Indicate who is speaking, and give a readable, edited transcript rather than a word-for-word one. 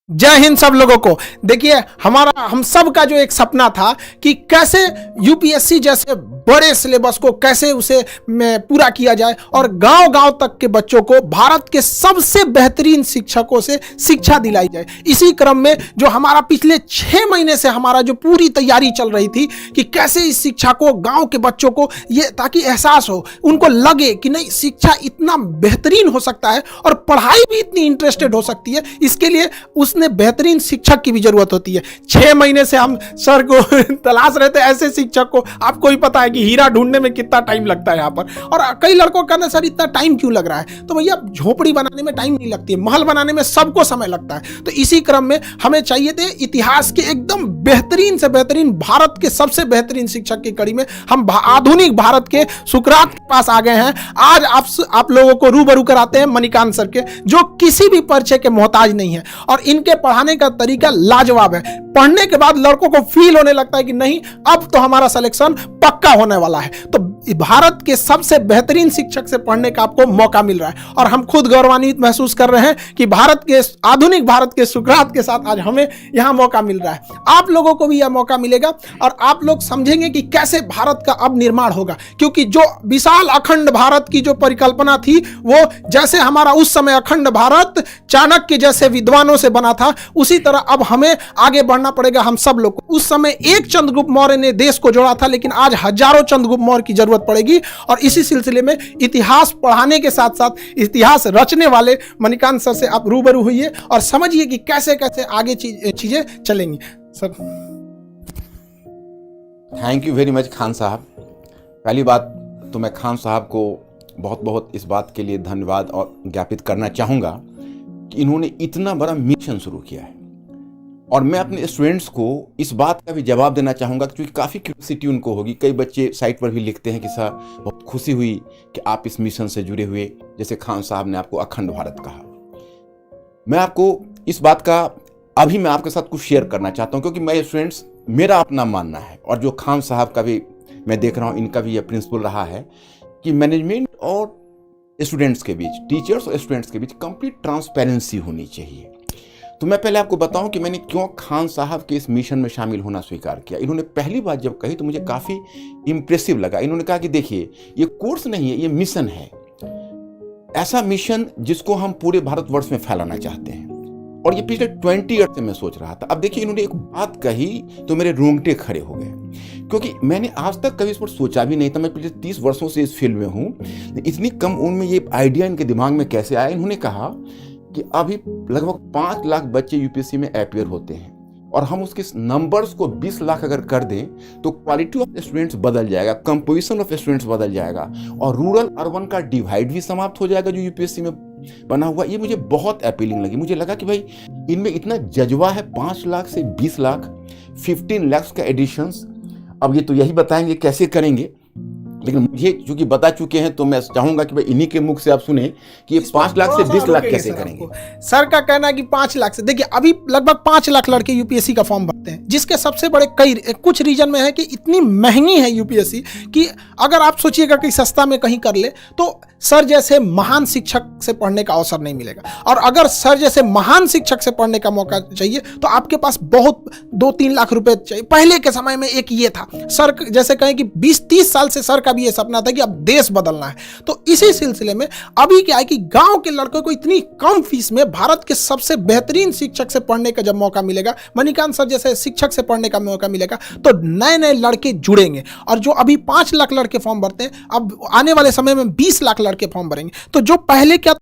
Speaker 1: जय हिंद सब लोगों को। देखिए, हम सब का जो एक सपना था कि कैसे यूपीएससी जैसे बड़े सिलेबस को कैसे उसे पूरा किया जाए और गांव-गांव तक के बच्चों को भारत के सबसे बेहतरीन शिक्षकों से शिक्षा दिलाई जाए। इसी क्रम में जो हमारा पिछले 6 महीने से हमारा जो पूरी तैयारी चल रही थी कि कैसे इस शिक्षा को गांव के बच्चों को ये ताकि एहसास हो, उनको लगे कि नहीं शिक्षा इतना बेहतरीन हो सकता है और पढ़ाई भी इतनी इंटरेस्टेड हो सकती है। इसके लिए उसने बेहतरीन शिक्षक की भी जरूरत होती है। 6 महीने से हम सर को तलाश रहे थे ऐसे शिक्षक को। आपको ही पता है कि हीरा ढूंढने में कितना टाइम लगता है यहाँ पर। और कई लड़कों का कहना, सर इतना टाइम क्यों लग रहा है? तो भैया, झोपड़ी बनाने में टाइम नहीं लगती है, महल बनाने में सबको समय लगता है। तो इसी क्रम में हमें चाहिए थे इतिहास के एकदम बेहतरीन से बेहतरीन, भारत के सबसे बेहतरीन शिक्षक की कड़ी में हम आधुनिक भारत के सुकरात के पास आ गए हैं। आज आप लोगों को रूबरू कराते हैं मणिकांत सर के, जो किसी भी परिचय के मोहताज नहीं है और इनके पढ़ाने का तरीका लाजवाब है। पढ़ने के बाद लड़कों को फील होने लगता है कि नहीं, अब तो हमारा सिलेक्शन पक्का होने वाला है। तो भारत के सबसे बेहतरीन शिक्षक से पढ़ने का आपको मौका मिल रहा है और हम खुद गौरवान्वित महसूस कर रहे हैं कि आधुनिक भारत के सुकरात के साथ आज हमें यहां मौका मिल रहा है। आप लोगों को भी यह मौका मिलेगा और आप लोग समझेंगे कि कैसे भारत का अब निर्माण होगा, क्योंकि जो विशाल अखंड भारत की जो परिकल्पना थी, वो जैसे हमारा उस समय अखंड भारत चाणक्य जैसे विद्वानों से बना था, उसी तरह अब हमें आगे बढ़ना पड़ेगा हम सब लोग को। उस समय एक चंद्रगुप्त मौर्य ने देश को जोड़ा था, लेकिन आज हजारों चंद्रगुप्त मौर्य की जरूरत पड़ेगी। और इसी सिलसिले में इतिहास पढ़ाने के साथ साथ इतिहास रचने वाले मणिकांत सर से आप रूबरू हुइए और समझिए कि कैसे कैसे आगे चीजें चलेंगी। Sir,
Speaker 2: thank you very much Khan साहब। पहली बात तो मैं खान साहब को बहुत बहुत इस बात के लिए धन्यवाद और ज्ञापित करना चाहूँगा कि इन्होंने इतना बड़ा मिशन शुरू किया है। और मैं अपने स्टूडेंट्स को इस बात का भी जवाब देना चाहूँगा, क्योंकि काफ़ी क्यूरियोसिटी उनको होगी। कई बच्चे साइट पर भी लिखते हैं कि सर बहुत खुशी हुई कि आप इस मिशन से जुड़े हुए, जैसे खान साहब ने आपको अखंड भारत कहा। मैं आपको इस बात का अभी मैं आपके साथ कुछ शेयर करना चाहता हूँ, क्योंकि मैं स्टूडेंट्स, मेरा अपना मानना है और जो खान साहब का भी मैं देख रहा हूँ, इनका भी यह प्रिंसिपल रहा है कि मैनेजमेंट और स्टूडेंट्स के बीच, टीचर्स और स्टूडेंट्स के बीच कंप्लीट ट्रांसपेरेंसी होनी चाहिए। तो मैं पहले आपको बताऊं कि मैंने क्यों खान साहब के इस मिशन में शामिल होना स्वीकार किया। इन्होंने पहली बात जब कही तो मुझे काफ़ी इम्प्रेसिव लगा। इन्होंने कहा कि देखिए, ये कोर्स नहीं है, ये मिशन है। ऐसा मिशन जिसको हम पूरे भारतवर्ष में फैलाना चाहते हैं। और ये पिछले 20 ईयर से मैं सोच रहा था। अब देखिए, इन्होंने एक बात कही तो मेरे रोंगटे खड़े हो गए, क्योंकि मैंने आज तक कभी इस पर सोचा भी नहीं था। मैं पिछले 30 वर्षों से इस फील्ड में हूँ। इतनी कम उम्र में ये आइडिया इनके दिमाग में कैसे आया? इन्होंने कहा कि अभी लगभग 5 लाख बच्चे यूपीएससी में अपियर होते हैं और हम उसके नंबर्स को 20 लाख अगर कर दें तो क्वालिटी ऑफ स्टूडेंट्स बदल जाएगा, कंपोजिशन ऑफ स्टूडेंट्स बदल जाएगा और रूरल अर्बन का डिवाइड भी समाप्त हो जाएगा जो यूपीएससी में बना हुआ। ये मुझे बहुत अपीलिंग लगी। मुझे लगा कि भाई इनमें इतना जज्बा है। 5 लाख से 20 लाख, 15 लाख का एडिशंस। अब ये तो यही बताएंगे कैसे करेंगे, लेकिन मुझे चूंकि बता चुके हैं तो मैं चाहूंगा कि भाई इन्हीं के मुख से आप सुने कि ये 5 लाख से 20 लाख कैसे करेंगे।
Speaker 1: सर का कहना है कि 5 लाख से, देखिए अभी लगभग 5 लाख लड़के यूपीएससी का फॉर्म भरते हैं, जिसके सबसे बड़े कुछ रीजन में है कि इतनी महंगी है यूपीएससी कि अगर आप सोचिएगा कि सस्ता में कहीं कर ले तो सर जैसे महान शिक्षक से पढ़ने का अवसर नहीं मिलेगा। और अगर सर जैसे महान शिक्षक से पढ़ने का मौका चाहिए तो आपके पास बहुत 2-3 लाख रुपए चाहिए। पहले के समय में एक ये था, सर जैसे कहें कि 20-30 साल से सर का भी ये सपना था कि अब देश बदलना है। तो इसी सिलसिले में अभी क्या है कि गांव के लड़कों को इतनी कम फीस में भारत के सबसे बेहतरीन शिक्षक से पढ़ने का जब मौका मिलेगा, मणिकांत सर जैसे शिक्षक से पढ़ने का मौका मिलेगा, तो नए नए लड़के जुड़ेंगे। और जो अभी 5 लाख लड़के फॉर्म भरते हैं, अब आने वाले समय में 20 लाख लड़के फॉर्म भरेंगे। तो जो पहले क्या